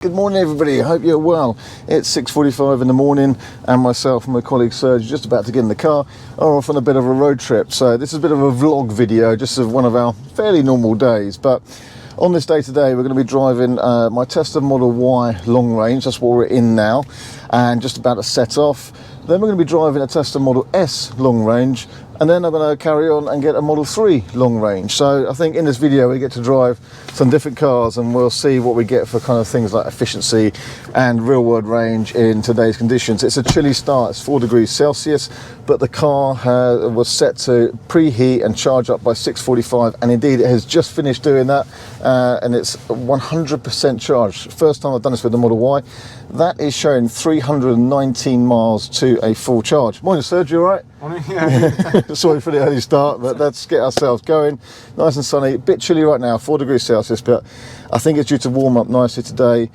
Good morning everybody, I hope you're well. It's 6:45 in the morning and myself and my colleague Serge just about to get in the car are off on a bit of a road trip. So this is a bit of a vlog video just of one of our fairly normal days, but on this day today we're going to be driving my Tesla Model Y long range. That's what we're in now and just about to set off. Then we're going to be driving a Tesla Model S long range, and then I'm going to carry on and get a Model 3 long range. So I think in this video we get to drive some different cars and we'll see what we get for kind of things like efficiency and real world range in today's conditions. It's a chilly start, it's 4 degrees Celsius, but the car was set to preheat and charge up by 6:45, and indeed it has just finished doing that, and it's 100% charged. First time I've done this with the Model Y. That is showing 319 miles to a full charge. Morning Serge, you alright? Morning, yeah. Sorry for the early start, but let's get ourselves going. Nice and sunny, a bit chilly right now, 4 degrees Celsius, but I think it's due to warm up nicely today.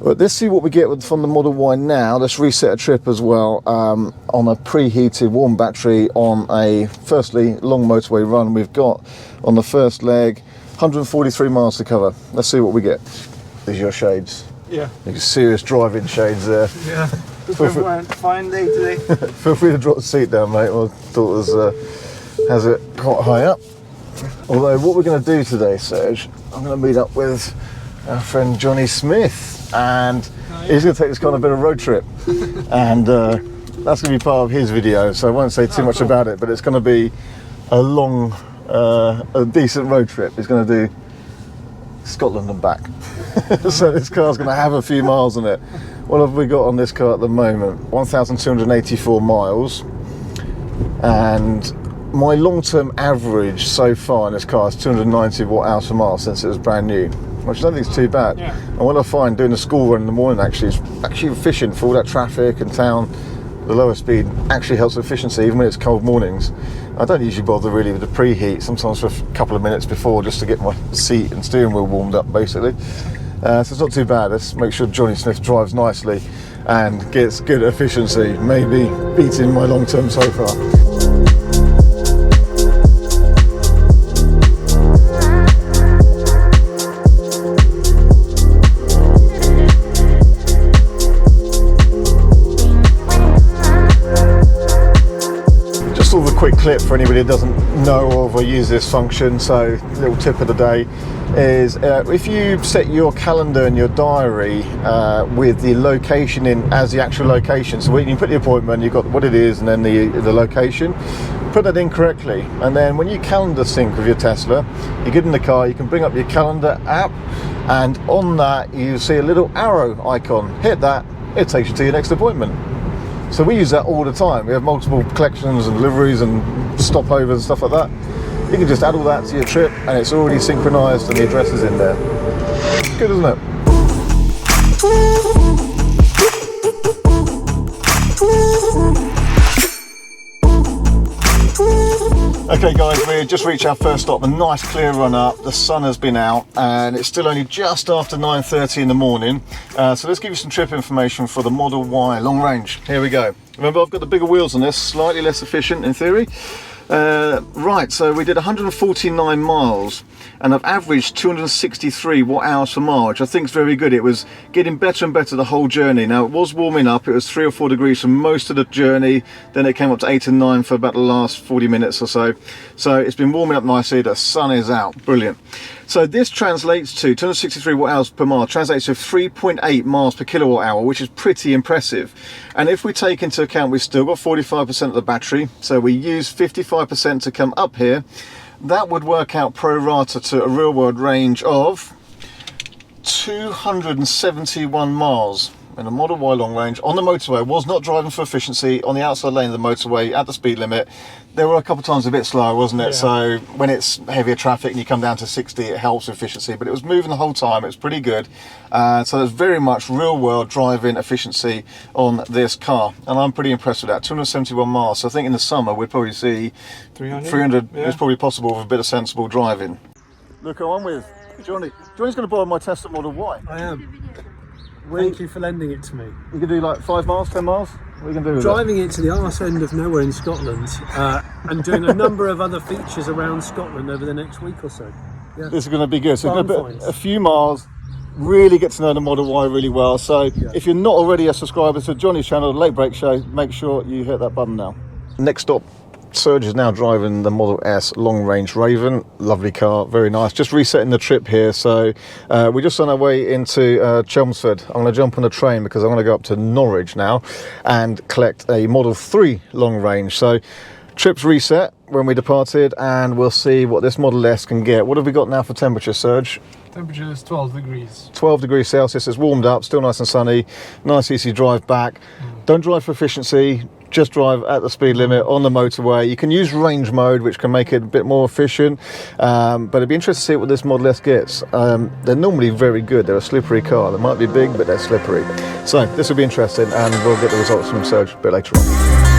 But let's see what we get from the Model Y now. Let's reset a trip as well on a preheated warm battery on a, firstly, long motorway run. We've got on the first leg 143 miles to cover. Let's see what we get. These are your shades. Yeah. Serious driving shades there. Yeah. Fine day today. Feel free to drop the seat down, mate. I thought it was, has it quite high up. Although what we're going to do today, Serge, I'm going to meet up with our friend Johnny Smith, and he's going to take this kind of bit of road trip, and that's going to be part of his video. So I won't say too much about it, but it's going to be a long, a decent road trip. He's going to do Scotland and back. So this car's going to have a few miles on it. What have we got on this car at the moment? 1,284 miles, and my long-term average so far in this car is 290 watt-hours per mile since it was brand new, which I don't think is too bad. Yeah. And what I find doing the school run in the morning actually is actually efficient for all that traffic and town. The lower speed actually helps with efficiency even when it's cold mornings. I don't usually bother really with the preheat, sometimes for a couple of minutes before, just to get my seat and steering wheel warmed up basically. So it's not too bad. Let's make sure Johnny Smith drives nicely and gets good efficiency, maybe beating my long-term so far. Quick clip for anybody who doesn't know of or use this function. So little tip of the day is if you set your calendar and your diary with the location in as the actual location, so when you put the appointment, you've got what it is and then the location, put that in correctly, and then when you calendar sync with your Tesla, you get in the car, you can bring up your calendar app, and on that you see a little arrow icon. Hit that, it takes you to your next appointment. So we use that all the time. We have multiple collections and deliveries and stopovers and stuff like that. You can just add all that to your trip and it's already synchronized and the address is in there. Good, isn't it? Okay guys, we just reached our first stop, a nice clear run up. The sun has been out and it's still only just after 9:30 in the morning. So let's give you some trip information for the Model Y long range. Here we go. Remember, I've got the bigger wheels on this, slightly less efficient in theory. Right, so we did 149 miles and I've averaged 263 watt-hours per mile, which I think is very good. It was getting better and better the whole journey. Now it was warming up, it was 3 or 4 degrees for most of the journey, then it came up to 8 and 9 for about the last 40 minutes or so. So it's been warming up nicely, the sun is out, brilliant. So this translates to 263 watt-hours per mile, translates to 3.8 miles per kilowatt hour, which is pretty impressive. And if we take into account we've still got 45% of the battery, so we use 55% to come up here, that would work out pro rata to a real world range of 271 miles in a Model Y long range on the motorway. I was not driving for efficiency on the outside lane of the motorway at the speed limit. There were a couple of times a bit slower, wasn't it? Yeah. So when it's heavier traffic and you come down to 60, it helps with efficiency, but it was moving the whole time. It was pretty good. So there's very much real world driving efficiency on this car. And I'm pretty impressed with that. 271 miles. So I think in the summer, we'd probably see 300. Yeah. It's probably possible with a bit of sensible driving. Look who I'm with, Johnny. Johnny's going to borrow my Tesla Model Y. I am. Thank you for lending it to me. You can do like 5 miles, 10 miles? What are you going to do with Driving it to the arse end of nowhere in Scotland and doing a number of other features around Scotland over the next week or so. Yeah. This is going to be good. So we're going to put a few miles really get to know the Model Y really well. So if you're not already a subscriber to Johnny's channel, The Late Break Show, make sure you hit that button now. Next stop, Serge is now driving the Model S Long Range Raven. Lovely car, very nice. Just resetting the trip here. So we're just on our way into Chelmsford. I'm going to jump on a train because I'm going to go up to Norwich now and collect a Model 3 Long Range. So trip's reset when we departed, and we'll see what this Model S can get. What have we got now for temperature, Serge? Temperature is 12 degrees. 12 degrees Celsius. It's warmed up, still nice and sunny. Nice easy drive back. Don't drive for efficiency, just drive at the speed limit on the motorway. You can use range mode, which can make it a bit more efficient, but it'd be interesting to see what this Model S gets. They're normally very good. They're a slippery car. They might be big, but they're slippery. So this will be interesting, and we'll get the results from Serge a bit later on.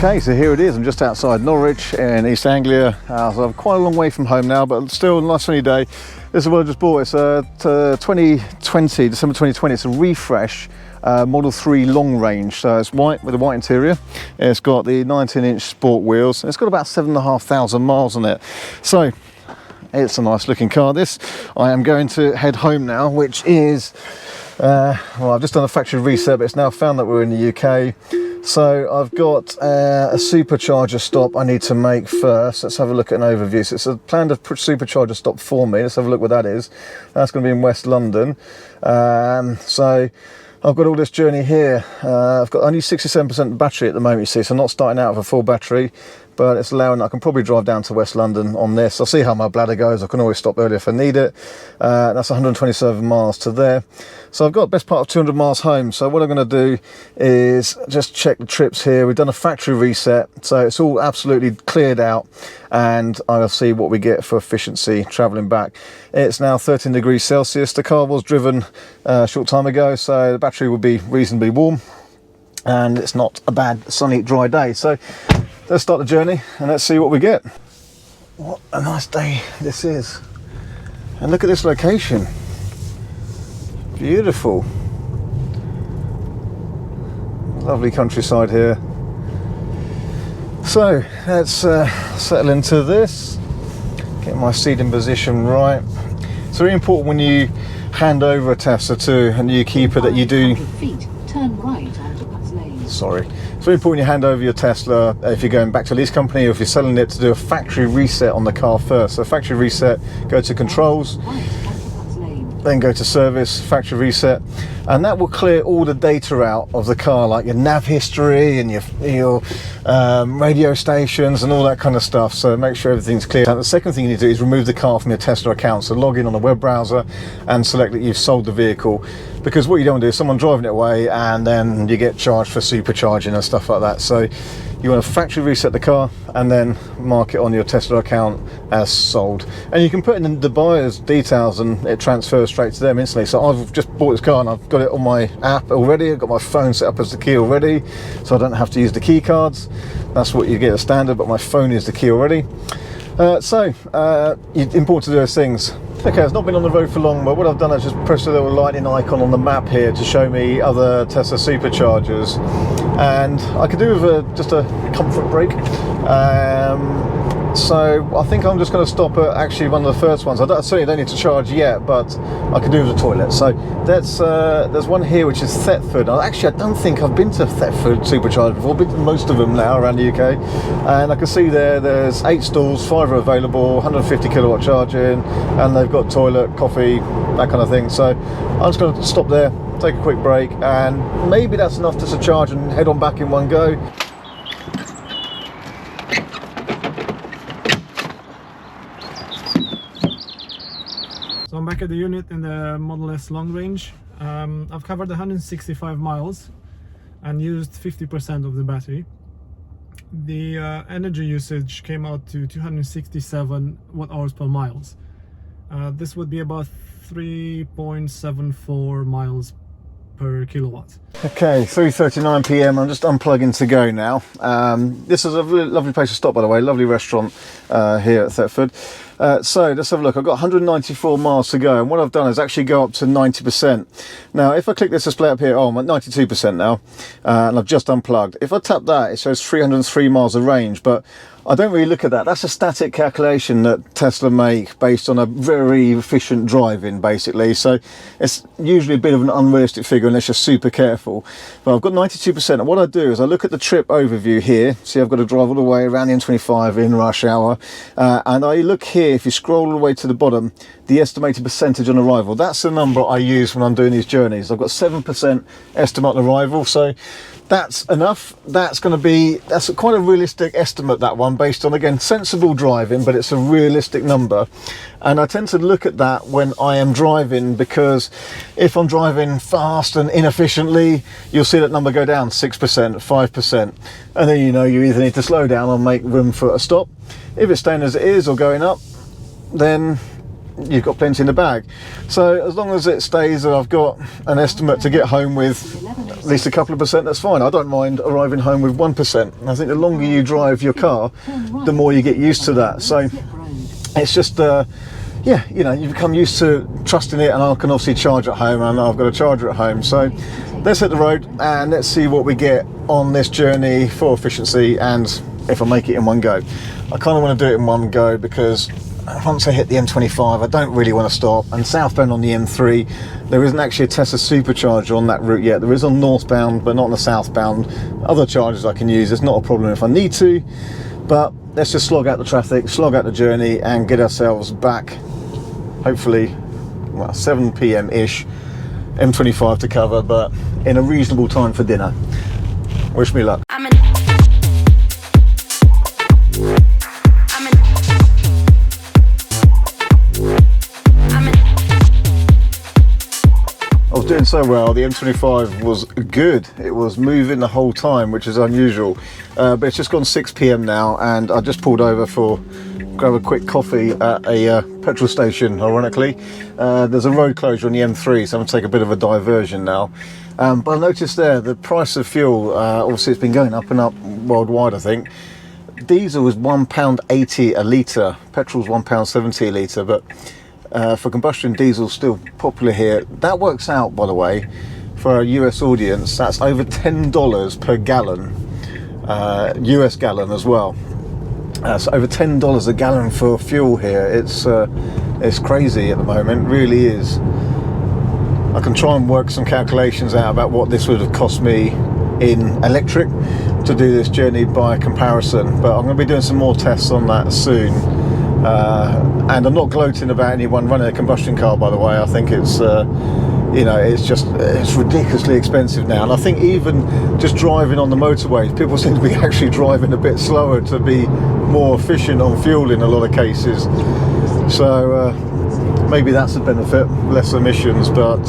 Okay, so here it is. I'm just outside Norwich in East Anglia. So I'm quite a long way from home now, but still a nice sunny day. This is what I just bought. It's a 2020, December 2020. It's a refresh Model 3 Long Range. So it's white with a white interior. It's got the 19-inch sport wheels. It's got about 7,500 miles on it. So it's a nice looking car. This, I am going to head home now, which is, well, I've just done a factory reset, but it's now found that we're in the UK. So I've got a supercharger stop I need to make first. Let's have a look at an overview. So it's a planned supercharger stop for me. Let's have a look what that is. That's going to be in West London. So I've got all this journey here. I've got only 67% battery at the moment, you see, so I'm not starting out with a full battery, but it's allowing, I can probably drive down to West London on this. I'll see how my bladder goes. I can always stop early if I need it. That's 127 miles to there. So I've got best part of 200 miles home. So what I'm going to do is just check the trips here. We've done a factory reset, so it's all absolutely cleared out, and I'll see what we get for efficiency traveling back. It's now 13 degrees Celsius. The car was driven a short time ago, so the battery will be reasonably warm, and it's not a bad sunny dry day. So let's start the journey and let's see what we get. What a nice day this is, and look at this location. Beautiful, lovely countryside here. So let's settle into this, get my seating position right. It's very important when you hand over a Tesla to a new keeper that you do. Turn right onto Butts Lane. Sorry. It's very important you hand over your Tesla if you're going back to a lease company, or if you're selling it, to do a factory reset on the car first. So factory reset, go to controls, then go to service, factory reset, and that will clear all the data out of the car, like your nav history and your radio stations and all that kind of stuff. So make sure everything's clear. And the second thing you need to do is remove the car from your Tesla account. So log in on a web browser and select that you've sold the vehicle, because what you don't want to do is someone driving it away and then you get charged for supercharging and stuff like that. So you want to factory reset the car and then mark it on your Tesla account as sold. And you can put in the buyer's details and it transfers straight to them instantly. So I've just bought this car and I've got it on my app already. I've got my phone set up as the key already, so I don't have to use the key cards. That's what you get as standard, but my phone is the key already. It's important to do those things. Okay, it's not been on the road for long, but what I've done is just pressed a little lightning icon on the map here to show me other Tesla superchargers, and I could do with just a comfort break. So I think I'm just going to stop at actually one of the first ones. I certainly don't need to charge yet, but I could do with a toilet. So that's there's one here which is Thetford. I don't think I've been to Thetford supercharger before. I've been to most of them now around the UK, and I can see there's 8 stalls, 5 are available, 150 kilowatt charging, and they've got toilet, coffee, that kind of thing. So I'm just going to stop there, take a quick break, and maybe that's enough to charge and head on back in one go. So I'm back at the unit in the Model S Long Range. I've covered 165 miles and used 50% of the battery. The energy usage came out to 267 watt-hours per miles. This would be about 3.74 miles per kilowatt. Okay, 3:39 p.m. I'm just unplugging to go now. This is a really lovely place to stop, by the way. Lovely restaurant here at Thetford. So let's have a look. I've got 194 miles to go, and what I've done is actually go up to 90%. Now if I click this display up here, oh, I'm at 92% now, and I've just unplugged. If I tap that, it shows 303 miles of range, but I don't really look at that. That's a static calculation that Tesla make based on a very efficient driving, basically. So it's usually a bit of an unrealistic figure unless you're super careful. But I've got 92%. And what I do is I look at the trip overview here. See, I've got to drive all the way around the M25 in rush hour. And I look here, if you scroll all the way to the bottom, the estimated percentage on arrival. That's the number I use when I'm doing these journeys. I've got 7% estimate on arrival. So that's enough. That's quite a realistic estimate, that one, based on, again, sensible driving, but it's a realistic number. And I tend to look at that when I am driving, because if I'm driving fast and inefficiently, you'll see that number go down 6%, 5%, and then you know you either need to slow down or make room for a stop. If it's staying as it is or going up, then you've got plenty in the bag. So as long as it stays that I've got an estimate to get home with at least a couple of percent, that's fine. I don't mind arriving home with 1%. And I think the longer you drive your car, the more you get used to that. So it's just yeah, you know, you become used to trusting it, and I can obviously charge at home, and I've got a charger at home. So let's hit the road and let's see what we get on this journey for efficiency, and if I make it in one go. I kind of want to do it in one go because once I hit the M25, I don't really want to stop. And southbound on the M3, there isn't actually a Tesla supercharger on that route yet. There is on northbound, but not on the southbound. Other chargers I can use. It's not a problem if I need to, but let's just slog out the traffic, slog out the journey, and get ourselves back, hopefully, well, 7 p.m. ish, M25 to cover, but in a reasonable time for dinner. Wish me luck. I was doing so well. The M25 was good. It was moving the whole time, which is unusual. But it's just gone 6 p.m. now, and I just pulled over for grab a quick coffee at a petrol station, ironically. There's a road closure on the M3, so I'm going to take a bit of a diversion now. But I noticed there, the price of fuel, obviously it's been going up and up worldwide, I think. Diesel was £1.80 a litre, petrol's £1.70 a litre, but for combustion, diesel's still popular here. That works out, by the way, for our US audience, that's over $10 per gallon, US gallon as well. So over $10 a gallon for fuel here. It's crazy at the moment, really is. I can try and work some calculations out about what this would have cost me in electric to do this journey by comparison, but I'm going to be doing some more tests on that soon. And I'm not gloating about anyone running a combustion car, by the way. I think it's you know, it's ridiculously expensive now, and I think even just driving on the motorways, people seem to be actually driving a bit slower to be more efficient on fuel in a lot of cases. So maybe that's a benefit, less emissions, but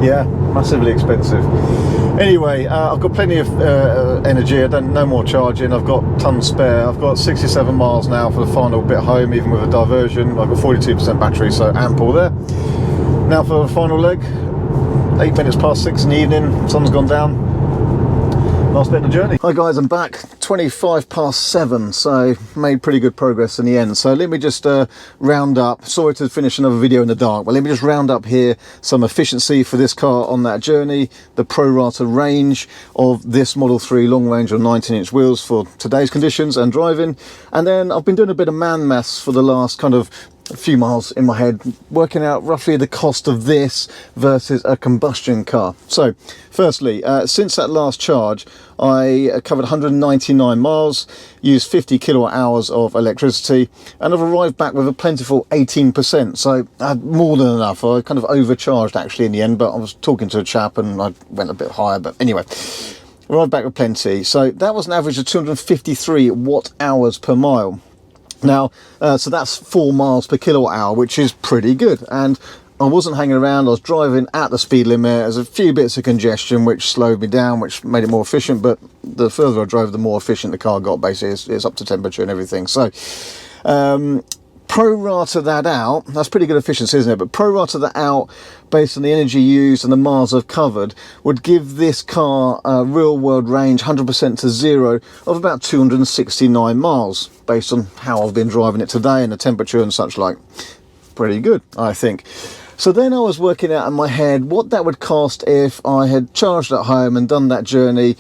yeah, massively expensive. Anyway, I've got plenty of energy. I don't no more charging. I've got tons spare. I've got 67 miles now for the final bit home, even with a diversion. I've got 42% battery, so ample there. Now for the final leg, 8 minutes past 6 in the evening, sun's gone down. Last bit of the journey. Hi guys, I'm back. 25 past 7, so made pretty good progress in the end. So let me just round up. Sorry to finish another video in the dark, but let me just round up here some efficiency for this car on that journey, the pro rata range of this Model 3 long range on 19-inch wheels for today's conditions and driving. And then I've been doing a bit of man maths for the last kind of a few miles in my head, working out roughly the cost of this versus a combustion car. So firstly, since that last charge, I covered 199 miles, used 50 kilowatt hours of electricity, and I've arrived back with a plentiful 18%. So I had more than enough. I kind of overcharged actually in the end, but I was talking to a chap and I went a bit higher. But anyway, arrived back with plenty. So that was an average of 253 watt hours per mile. Now, so that's 4 miles per kilowatt hour, which is pretty good. And I wasn't hanging around. I was driving at the speed limit. There's a few bits of congestion which slowed me down, which made it more efficient. But the further I drove, the more efficient the car got. Basically, it's up to temperature and everything. So pro-rata that out, that's pretty good efficiency, isn't it? But pro-rata that out based on the energy used and the miles I've covered would give this car a real-world range, 100% to 0, of about 269 miles, based on how I've been driving it today and the temperature and such like. Pretty good, I think. So then I was working out in my head what that would cost if I had charged at home and done that journey,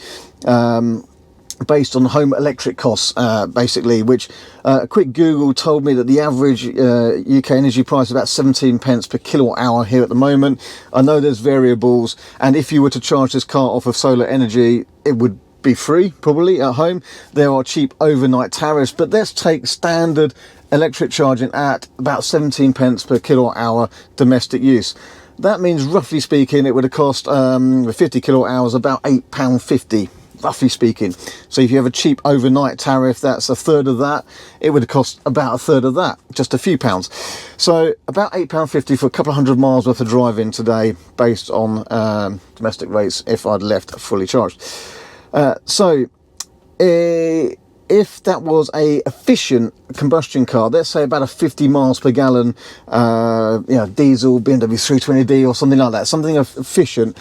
based on home electric costs, basically, which a quick Google told me that the average UK energy price is about 17 pence per kilowatt hour here at the moment. I know there's variables, and if you were to charge this car off of solar energy, it would be free probably at home. There are cheap overnight tariffs, but let's take standard electric charging at about 17 pence per kilowatt hour domestic use. That means, roughly speaking, it would have cost, with 50 kilowatt hours, about £8.50, roughly speaking. So if you have a cheap overnight tariff, that's a third of that. It would have cost about a third of that, just a few pounds. So about £8.50 for a couple of hundred miles worth of driving today, based on domestic rates, if I'd left fully charged. If that was a efficient combustion car, let's say about a 50 miles per gallon, diesel, BMW 320D or something like that, something efficient,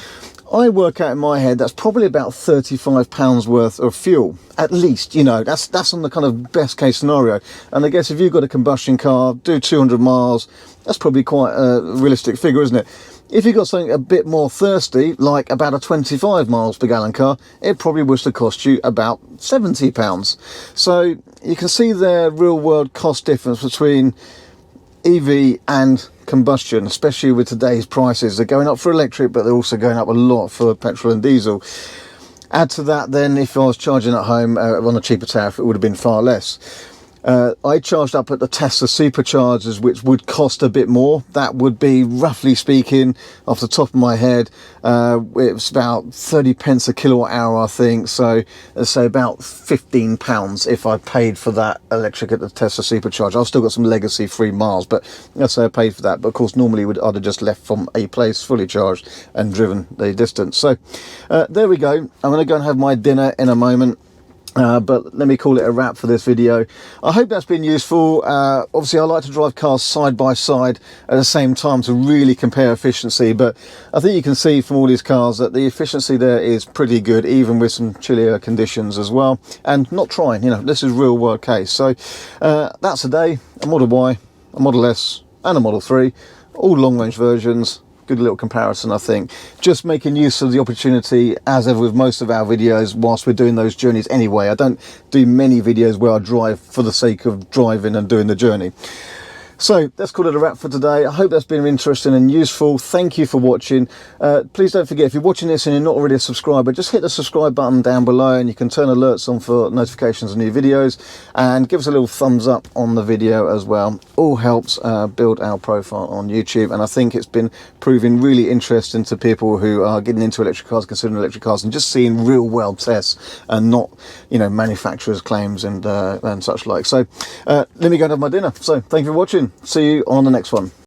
I work out in my head that's probably about £35 worth of fuel, at least. You know, that's on the kind of best case scenario. And I guess if you've got a combustion car, do 200 miles, that's probably quite a realistic figure, isn't it? If you've got something a bit more thirsty, like about a 25 miles per gallon car, it probably was to cost you about £70. So you can see the real world cost difference between EV and combustion, especially with today's prices. They're going up for electric, but they're also going up a lot for petrol and diesel. Add to that then, if I was charging at home on a cheaper tariff, it would have been far less. I charged up at the Tesla superchargers, which would cost a bit more. That would be, roughly speaking, off the top of my head, it was about 30 pence a kilowatt hour, I think. So let's say about £15 if I paid for that electric at the Tesla supercharger. I've still got some legacy free miles, but let's say I paid for that. But of course, normally I'd have just left from a place fully charged and driven the distance. So there we go. I'm going to go and have my dinner in a moment. But let me call it a wrap for this video. I hope that's been useful. Obviously, I like to drive cars side by side at the same time to really compare efficiency, but I think you can see from all these cars that the efficiency there is pretty good, even with some chillier conditions as well. And not trying, this is real world case. So that's a day, a Model Y, a Model S and a Model 3, all long range versions. Good little comparison, I think. Just making use of the opportunity, as ever with most of our videos, whilst we're doing those journeys anyway. I don't do many videos where I drive for the sake of driving and doing the journey. So let's call it a wrap for today. I hope that's been interesting and useful. Thank you for watching. Please don't forget, if you're watching this and you're not already a subscriber, just hit the subscribe button down below and you can turn alerts on for notifications of new videos, and give us a little thumbs up on the video as well. All helps build our profile on YouTube, and I think it's been proving really interesting to people who are getting into electric cars, considering electric cars, and just seeing real world tests and not manufacturers' claims and such like. So let me go and have my dinner. So thank you for watching. See you on the next one.